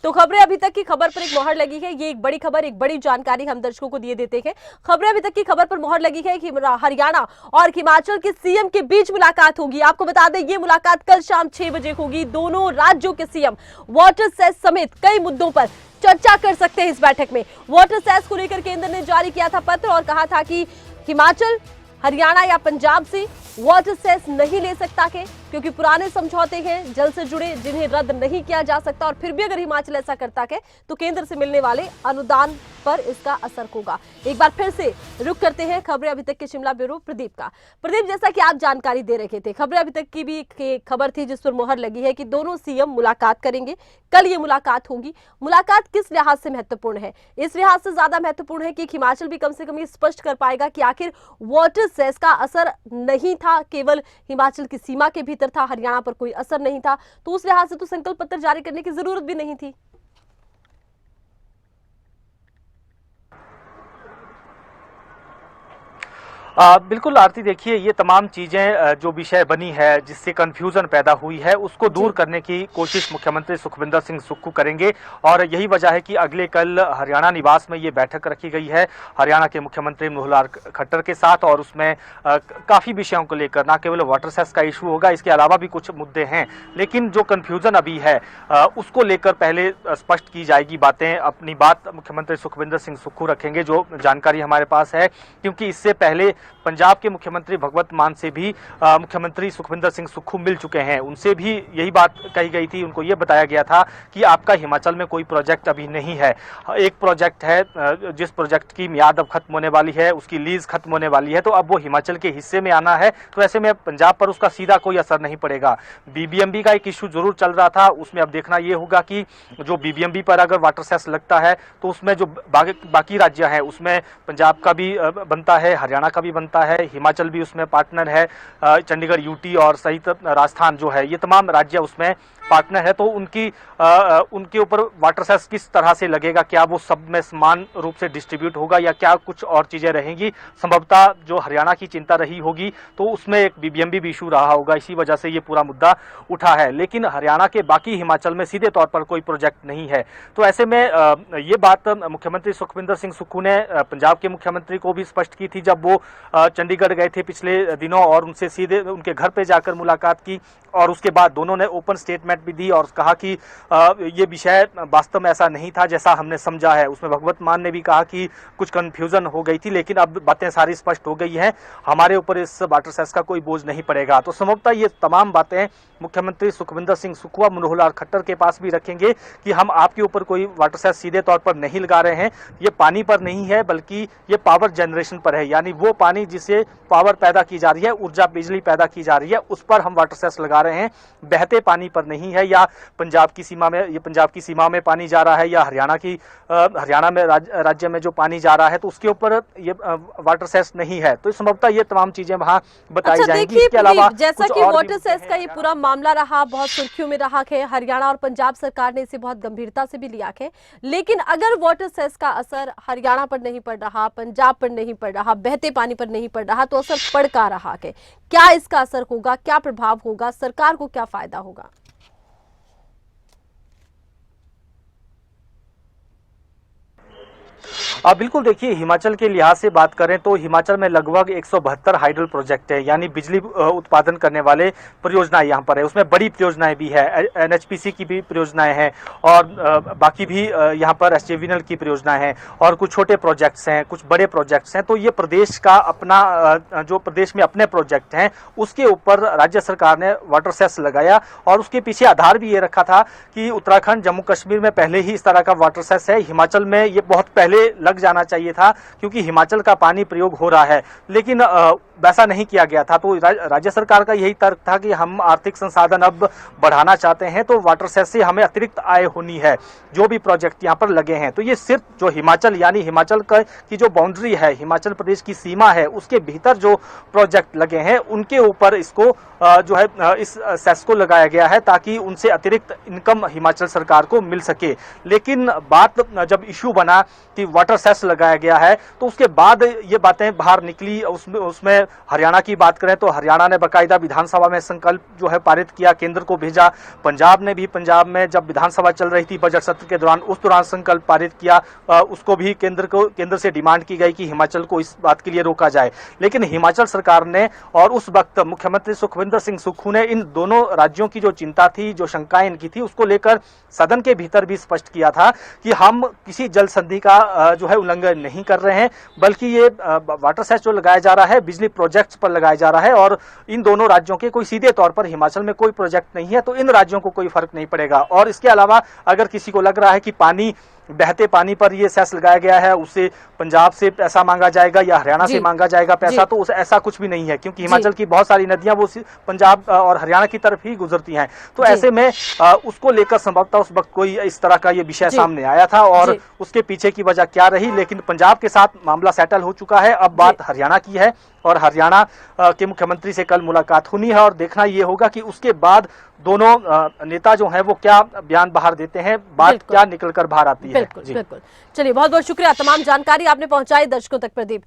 तो खबरें अभी तक की खबर पर एक मोहर लगी है। ये एक बड़ी खबर, एक बड़ी जानकारी हम दर्शकों को दिए देते हैं। खबरें अभी तक की खबर पर मोहर लगी है कि हरियाणा और हिमाचल के सीएम के बीच मुलाकात होगी। आपको बता दें ये मुलाकात कल शाम 6 बजे होगी। दोनों राज्यों के सीएम वाटर सेस समेत कई मुद्दों पर चर्चा कर सकते हैं। इस बैठक में वाटर सेस को लेकर केंद्र ने जारी किया था पत्र और कहा था कि हिमाचल, हरियाणा या पंजाब से वाटर सेस नहीं ले सकता के, क्योंकि पुराने समझौते हैं जल से जुड़े जिन्हें रद्द नहीं किया जा सकता। और फिर भी अगर हिमाचल ऐसा करता है तो केंद्र से मिलने वाले अनुदान पर इसका असर होगा। एक बार फिर से रुक करते हैं खबरें अभी तक के शिमला ब्यूरो प्रदीप का। प्रदीप, जैसा कि आप जानकारी दे रहे थे, खबरें अभी तक की भी खबर थी जिस पर मोहर लगी है कि दोनों सीएम मुलाकात करेंगे। कल ये मुलाकात होगी। मुलाकात किस लिहाज से महत्वपूर्ण है? इस लिहाज से ज्यादा महत्वपूर्ण है कि हिमाचल भी कम से कम ये स्पष्ट कर पाएगा कि आखिर वाटर सेस का असर नहीं था, केवल हिमाचल की सीमा के भीतर था, हरियाणा पर कोई असर नहीं था। तो उस लिहाज से तो संकल्प पत्र जारी करने की जरूरत भी नहीं थी। बिल्कुल आरती, देखिए ये तमाम चीजें जो विषय बनी है जिससे कंफ्यूजन पैदा हुई है उसको दूर करने की कोशिश मुख्यमंत्री सुखविंदर सिंह सुक्खू करेंगे। और यही वजह है कि अगले कल हरियाणा निवास में ये बैठक रखी गई है हरियाणा के मुख्यमंत्री मनोहर लाल खट्टर के साथ। और उसमें काफी विषयों को लेकर, न केवल वाटर सेस का इशू होगा, इसके अलावा भी कुछ मुद्दे हैं। लेकिन जो कंफ्यूजन अभी है उसको लेकर पहले स्पष्ट की जाएगी बातें। अपनी बात मुख्यमंत्री सुखविंदर सिंह सुक्खू रखेंगे, जो जानकारी हमारे पास है, क्योंकि इससे पहले पंजाब के मुख्यमंत्री भगवंत मान से भी मुख्यमंत्री सुखविंदर सिंह सुक्खू मिल चुके हैं। उनसे भी यही बात कही गई थी। उनको यह बताया गया था कि आपका हिमाचल में कोई प्रोजेक्ट अभी नहीं है। एक प्रोजेक्ट है जिस प्रोजेक्ट की मियाद अब खत्म होने वाली है, उसकी लीज खत्म होने वाली है, तो अब वो हिमाचल के हिस्से में आना है। तो ऐसे में पंजाब पर उसका सीधा कोई असर नहीं पड़ेगा। बीबीएमबी का एक इशू जरूर चल रहा था, उसमें अब देखना यह होगा कि जो बीबीएमबी पर अगर वाटर सेस लगता है तो उसमें जो बाकी राज्य हैं उसमें पंजाब का भी बनता है, हरियाणा का भी बनता है, हिमाचल भी उसमें पार्टनर है, चंडीगढ़, यूटी और सहित राजस्थान जो है, ये तमाम राज्य उसमें पार्टनर है। तो उनके ऊपर वाटर सेस किस तरह से लगेगा, क्या वो सब में समान रूप से डिस्ट्रीब्यूट होगा या क्या कुछ और चीजें रहेंगी? संभवतः जो हरियाणा की चिंता रही होगी तो उसमें एक बीबीएमबी भी इशू रहा होगा, इसी वजह से ये पूरा मुद्दा उठा है। लेकिन हरियाणा के बाकी हिमाचल में सीधे तौर पर कोई प्रोजेक्ट नहीं है। तो ऐसे में ये बात मुख्यमंत्री सुखविंदर सिंह सुक्खू ने पंजाब के मुख्यमंत्री को भी स्पष्ट की थी जब वो चंडीगढ़ गए थे पिछले दिनों, और उनसे सीधे उनके घर पे जाकर मुलाकात की। और उसके बाद दोनों ने ओपन स्टेटमेंट भी दी और कहा कि ये विषय वास्तव में ऐसा नहीं था जैसा हमने समझा है। उसमें भगवंत मान ने भी कहा कि कुछ कंफ्यूजन हो गई थी, लेकिन अब बातें सारी स्पष्ट हो गई हैं, हमारे ऊपर इस वाटर सेस का कोई बोझ नहीं पड़ेगा। तो संभवतः ये तमाम बातें मुख्यमंत्री सुखविंदर सिंह सुक्खू मनोहर लाल खट्टर के पास भी रखेंगे कि हम आपके ऊपर कोई वाटर सेस सीधे तौर पर नहीं लगा रहे हैं। ये पानी पर नहीं है बल्कि ये पावर जनरेशन पर है, यानी वो पानी जिसे पावर पैदा की जा रही है, ऊर्जा बिजली पैदा की जा रही है, उस पर हम वाटर सेस लगा रहे हैं। बहते पानी पर नहीं है, या पंजाब की सीमा में, ये पंजाब की सीमा में पानी जा रहा है, या हरियाणा में राज्य में जो पानी जा रहा है, तो उसके ऊपर ये वाटर सेस नहीं है। तो संभवतः ये तमाम चीजें वहां बताई जाएंगी। इसके अलावा जैसा कि वाटर सेस का ये पूरा मामला रहा, बहुत सुर्खियों में रहा है, हरियाणा और पंजाब सरकार ने इसे बहुत गंभीरता से भी लिया है। लेकिन अगर वाटर सेस का असर हरियाणा पर नहीं पड़ रहा, पंजाब पर नहीं पड़ रहा, बहते पानी पर नहीं पड़ रहा, तो असर पड़ का रहा है? क्या इसका असर होगा, क्या प्रभाव होगा, सरकार को क्या फायदा होगा? बिल्कुल, देखिए हिमाचल के लिहाज से बात करें तो हिमाचल में लगभग 172 हाइडल प्रोजेक्ट है, यानी बिजली उत्पादन करने वाले परियोजनाएं यहाँ पर है। उसमें बड़ी परियोजनाएं भी है, एनएचपीसी की भी परियोजनाएं हैं, और बाकी भी यहाँ पर एसजेवीएनएल की परियोजनाएं हैं, और कुछ छोटे प्रोजेक्ट्स हैं, कुछ बड़े प्रोजेक्ट्स हैं। तो ये प्रदेश का अपना जो प्रदेश में अपने प्रोजेक्ट हैं उसके ऊपर राज्य सरकार ने वाटर सेस लगाया। और उसके पीछे आधार भी ये रखा था कि उत्तराखंड, जम्मू कश्मीर में पहले ही इस तरह का वाटर सेस है, हिमाचल में ये बहुत पहले लग जाना चाहिए था क्योंकि हिमाचल का पानी प्रयोग हो रहा है, लेकिन वैसा नहीं किया गया था। तो राज्य सरकार का यही तर्क था कि हम आर्थिक संसाधन अब बढ़ाना चाहते हैं, तो वाटर सेस से हमें अतिरिक्त आय होनी है जो भी प्रोजेक्ट यहाँ पर लगे हैं। तो ये सिर्फ जो हिमाचल, यानी हिमाचल की जो बाउंड्री है, हिमाचल प्रदेश की सीमा है, उसके भीतर जो प्रोजेक्ट लगे हैं उनके ऊपर इसको जो है इस सेस को लगाया गया है ताकि उनसे अतिरिक्त इनकम हिमाचल सरकार को मिल सके। लेकिन बात जब इशू बना कि वाटर सेस लगाया गया है, तो उसके बाद ये बातें बाहर निकली। उसमें हरियाणा की बात करें तो हरियाणा ने बाकायदा विधानसभा में संकल्प जो है पारित किया, केंद्र को भेजा। पंजाब ने भी, पंजाब में जब विधानसभा चल रही थी बजट सत्र के दौरान, उस दौरान संकल्प पारित किया। उसको भी केंद्र से डिमांड की गई कि हिमाचल को इस बात के लिए रोका जाए। लेकिन हिमाचल सरकार ने और उस वक्त मुख्यमंत्री सुखविंदर सिंह सुक्खू ने इन दोनों राज्यों की जो चिंता थी, जो शंकाएं इनकी थी, उसको लेकर सदन के भीतर भी स्पष्ट किया था कि हम किसी जल संधि का जो है उल्लंघन नहीं कर रहे हैं, बल्कि ये वाटर सेस जो लगाया जा रहा है बिजली प्रोजेक्ट्स पर लगाया जा रहा है और इन दोनों राज्यों के कोई सीधे तौर पर हिमाचल में कोई प्रोजेक्ट नहीं है, तो इन राज्यों को कोई फर्क नहीं पड़ेगा। और इसके अलावा अगर किसी को लग रहा है कि बहते पानी पर ये सेस लगाया गया है, उससे पंजाब से पैसा मांगा जाएगा या हरियाणा से मांगा जाएगा पैसा, तो ऐसा कुछ भी नहीं है, क्योंकि हिमाचल की बहुत सारी नदियां वो पंजाब और हरियाणा की तरफ ही गुजरती हैं। तो ऐसे में उसको लेकर संभवतः उस वक्त कोई इस तरह का ये विषय सामने आया था और उसके पीछे की वजह क्या रही। लेकिन पंजाब के साथ मामला सेटल हो चुका है, अब बात हरियाणा की है और हरियाणा के मुख्यमंत्री से कल मुलाकात होनी है और देखना ये होगा कि उसके बाद दोनों नेता जो हैं वो क्या बयान बाहर देते हैं, बात क्या निकल कर बाहर आती है। बिल्कुल बिल्कुल। चलिए, बहुत बहुत शुक्रिया, तमाम जानकारी आपने पहुंचाई दर्शकों तक प्रदीप।